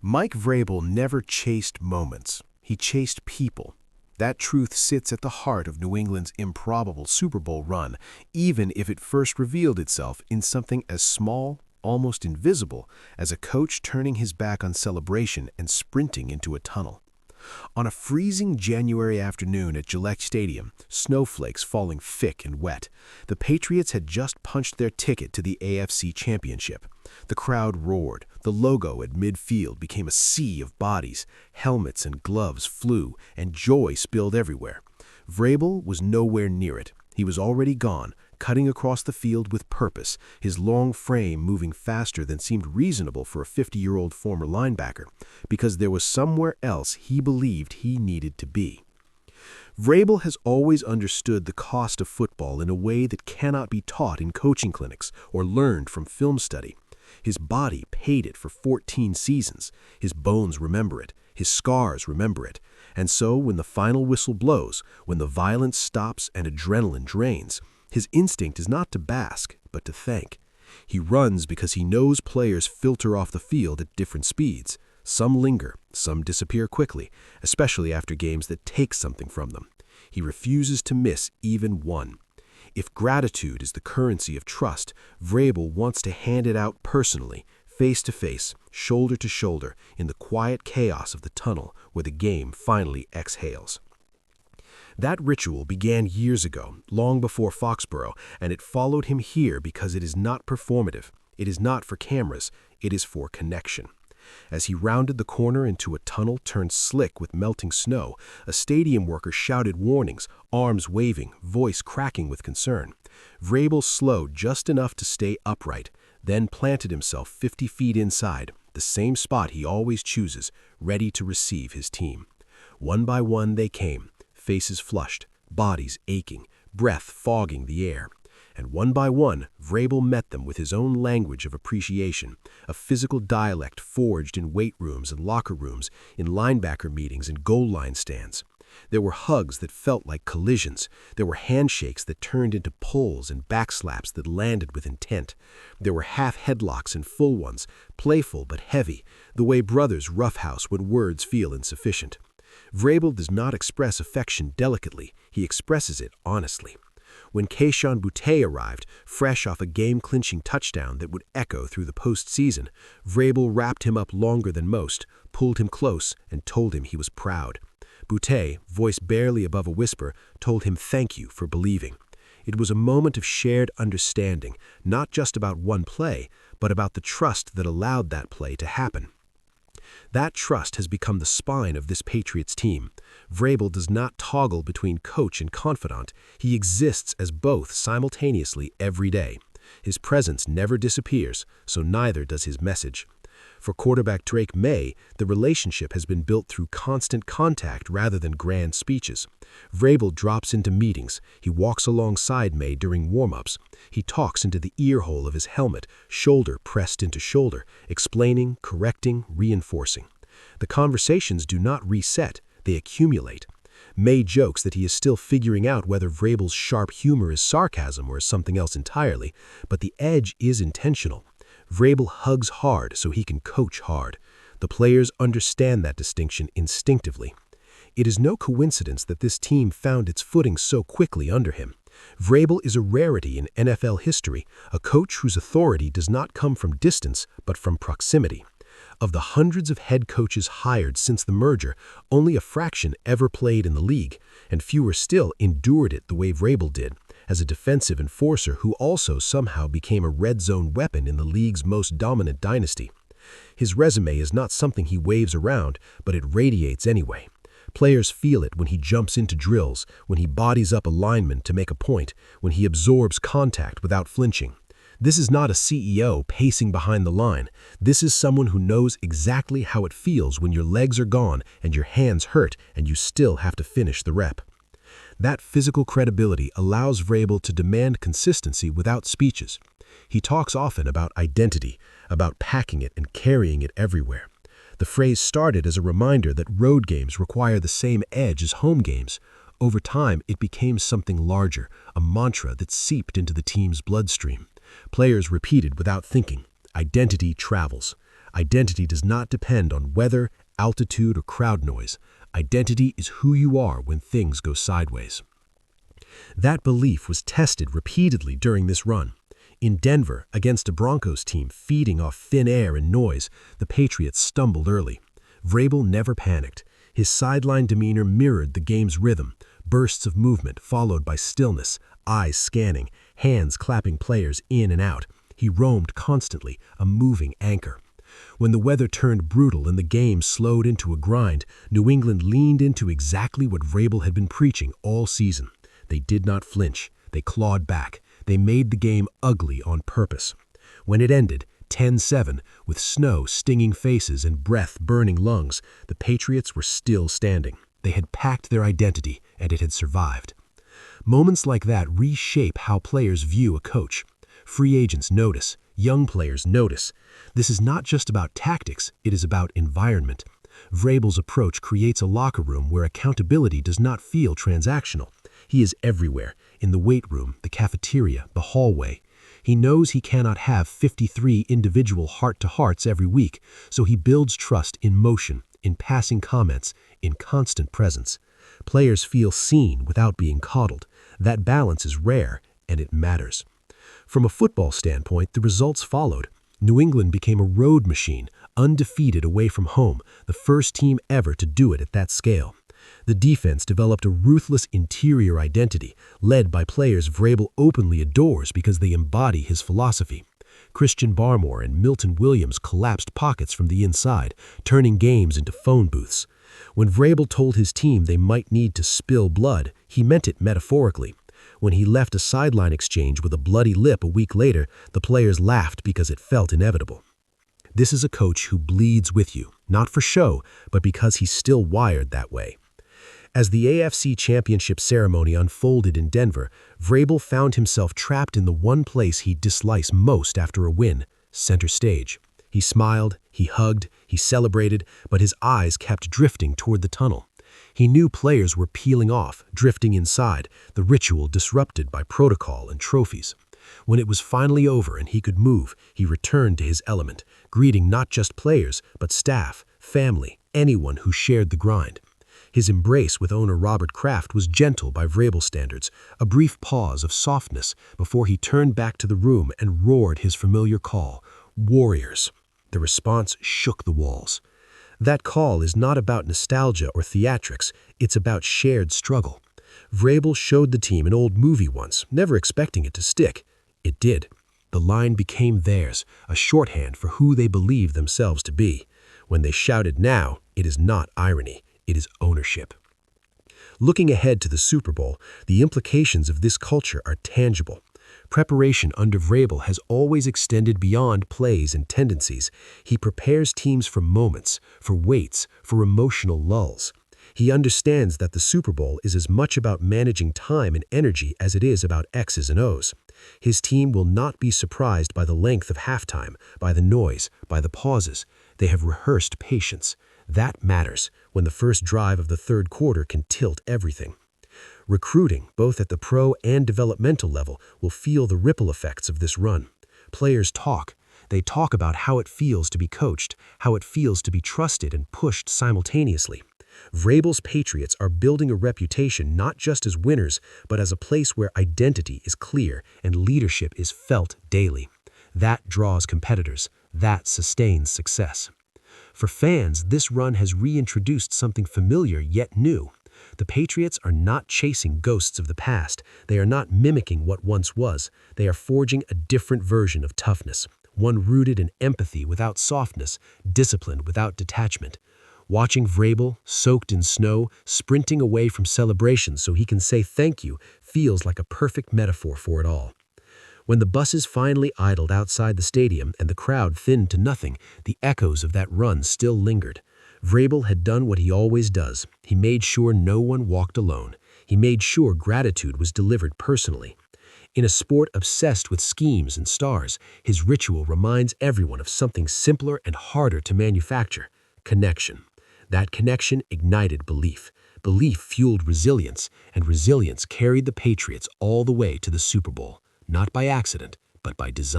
Mike Vrabel never chased moments. He chased people. That truth sits at the heart of New England's improbable Super Bowl run, even if it first revealed itself in something as small, almost invisible, as a coach turning his back on celebration and sprinting into a tunnel. On a freezing January afternoon at Gillette Stadium, snowflakes falling thick and wet, the Patriots had just punched their ticket to the AFC Championship. The crowd roared. The logo at midfield became a sea of bodies. Helmets and gloves flew, and joy spilled everywhere. Vrabel was nowhere near it. He was already gone, cutting across the field with purpose, his long frame moving faster than seemed reasonable for a 50-year-old former linebacker, because there was somewhere else he believed he needed to be. Vrabel has always understood the cost of football in a way that cannot be taught in coaching clinics or learned from film study. His body paid it for 14 seasons. His bones remember it. His scars remember it. And so when the final whistle blows, when the violence stops and adrenaline drains, his instinct is not to bask, but to thank. He runs because he knows players filter off the field at different speeds. Some linger, some disappear quickly, especially after games that take something from them. He refuses to miss even one. If gratitude is the currency of trust, Vrabel wants to hand it out personally, face to face, shoulder to shoulder, in the quiet chaos of the tunnel where the game finally exhales. That ritual began years ago, long before Foxborough, and it followed him here because it is not performative. It is not for cameras. It is for connection. As he rounded the corner into a tunnel turned slick with melting snow, a stadium worker shouted warnings, arms waving, voice cracking with concern. Vrabel slowed just enough to stay upright, then planted himself 50 feet inside, the same spot he always chooses, ready to receive his team. One by one they came, faces flushed, bodies aching, breath fogging the air. And one by one, Vrabel met them with his own language of appreciation, a physical dialect forged in weight rooms and locker rooms, in linebacker meetings and goal line stands. There were hugs that felt like collisions. There were handshakes that turned into pulls and backslaps that landed with intent. There were half headlocks and full ones, playful but heavy, the way brothers roughhouse when words feel insufficient. Vrabel does not express affection delicately. He expresses it honestly. When Kayshon Boutte arrived, fresh off a game-clinching touchdown that would echo through the postseason, Vrabel wrapped him up longer than most, pulled him close, and told him he was proud. Boutte, voice barely above a whisper, told him thank you for believing. It was a moment of shared understanding, not just about one play, but about the trust that allowed that play to happen. That trust has become the spine of this Patriots team. Vrabel does not toggle between coach and confidant. He exists as both simultaneously every day. His presence never disappears, so neither does his message. For quarterback Drake May, the relationship has been built through constant contact rather than grand speeches. Vrabel drops into meetings. He walks alongside May during warm-ups. He talks into the ear hole of his helmet, shoulder pressed into shoulder, explaining, correcting, reinforcing. The conversations do not reset, they accumulate. May jokes that he is still figuring out whether Vrabel's sharp humor is sarcasm or is something else entirely, but the edge is intentional. Vrabel hugs hard so he can coach hard. The players understand that distinction instinctively. It is no coincidence that this team found its footing so quickly under him. Vrabel is a rarity in NFL history, a coach whose authority does not come from distance but from proximity. Of the hundreds of head coaches hired since the merger, only a fraction ever played in the league, and fewer still endured it the way Vrabel did, as a defensive enforcer who also somehow became a red zone weapon in the league's most dominant dynasty. His resume is not something he waves around, but it radiates anyway. Players feel it when he jumps into drills, when he bodies up a lineman to make a point, when he absorbs contact without flinching. This is not a CEO pacing behind the line. This is someone who knows exactly how it feels when your legs are gone and your hands hurt and you still have to finish the rep. That physical credibility allows Vrabel to demand consistency without speeches. He talks often about identity, about packing it and carrying it everywhere. The phrase started as a reminder that road games require the same edge as home games. Over time, it became something larger, a mantra that seeped into the team's bloodstream. Players repeated without thinking, identity travels. Identity does not depend on weather, altitude, or crowd noise. Identity is who you are when things go sideways. That belief was tested repeatedly during this run. In Denver, against a Broncos team feeding off thin air and noise, the Patriots stumbled early. Vrabel never panicked. His sideline demeanor mirrored the game's rhythm, bursts of movement followed by stillness, eyes scanning, hands clapping players in and out. He roamed constantly, a moving anchor. When the weather turned brutal and the game slowed into a grind, New England leaned into exactly what Vrabel had been preaching all season. They did not flinch. They clawed back. They made the game ugly on purpose. When it ended, 10-7, with snow stinging faces and breath burning lungs, the Patriots were still standing. They had packed their identity, and it had survived. Moments like that reshape how players view a coach. Free agents notice. Young players notice. This is not just about tactics, it is about environment. Vrabel's approach creates a locker room where accountability does not feel transactional. He is everywhere, in the weight room, the cafeteria, the hallway. He knows he cannot have 53 individual heart-to-hearts every week, so he builds trust in motion, in passing comments, in constant presence. Players feel seen without being coddled. That balance is rare, and it matters. From a football standpoint, the results followed. New England became a road machine, undefeated away from home, the first team ever to do it at that scale. The defense developed a ruthless interior identity, led by players Vrabel openly adores because they embody his philosophy. Christian Barmore and Milton Williams collapsed pockets from the inside, turning games into phone booths. When Vrabel told his team they might need to spill blood, he meant it metaphorically. When he left a sideline exchange with a bloody lip a week later, the players laughed because it felt inevitable. This is a coach who bleeds with you, not for show, but because he's still wired that way. As the AFC Championship ceremony unfolded in Denver, Vrabel found himself trapped in the one place he dislikes most after a win, center stage. He smiled, he hugged, he celebrated, but his eyes kept drifting toward the tunnel. He knew players were peeling off, drifting inside, the ritual disrupted by protocol and trophies. When it was finally over and he could move, he returned to his element, greeting not just players, but staff, family, anyone who shared the grind. His embrace with owner Robert Kraft was gentle by Vrabel standards, a brief pause of softness before he turned back to the room and roared his familiar call, "Warriors." The response shook the walls. That call is not about nostalgia or theatrics, it's about shared struggle. Vrabel showed the team an old movie once, never expecting it to stick. It did. The line became theirs, a shorthand for who they believed themselves to be. When they shouted now, it is not irony. It is ownership. Looking ahead to the Super Bowl, the implications of this culture are tangible. Preparation under Vrabel has always extended beyond plays and tendencies. He prepares teams for moments, for waits, for emotional lulls. He understands that the Super Bowl is as much about managing time and energy as it is about X's and O's. His team will not be surprised by the length of halftime, by the noise, by the pauses. They have rehearsed patience. That matters when the first drive of the third quarter can tilt everything. Recruiting, both at the pro and developmental level, will feel the ripple effects of this run. Players talk. They talk about how it feels to be coached, how it feels to be trusted and pushed simultaneously. Vrabel's Patriots are building a reputation not just as winners, but as a place where identity is clear and leadership is felt daily. That draws competitors. That sustains success. For fans, this run has reintroduced something familiar yet new. The Patriots are not chasing ghosts of the past. They are not mimicking what once was. They are forging a different version of toughness, one rooted in empathy without softness, discipline without detachment. Watching Vrabel, soaked in snow, sprinting away from celebrations so he can say thank you, feels like a perfect metaphor for it all. When the buses finally idled outside the stadium and the crowd thinned to nothing, the echoes of that run still lingered. Vrabel had done what he always does. He made sure no one walked alone. He made sure gratitude was delivered personally. In a sport obsessed with schemes and stars, his ritual reminds everyone of something simpler and harder to manufacture: connection. That connection ignited belief. Belief fueled resilience, and resilience carried the Patriots all the way to the Super Bowl. Not by accident, but by design.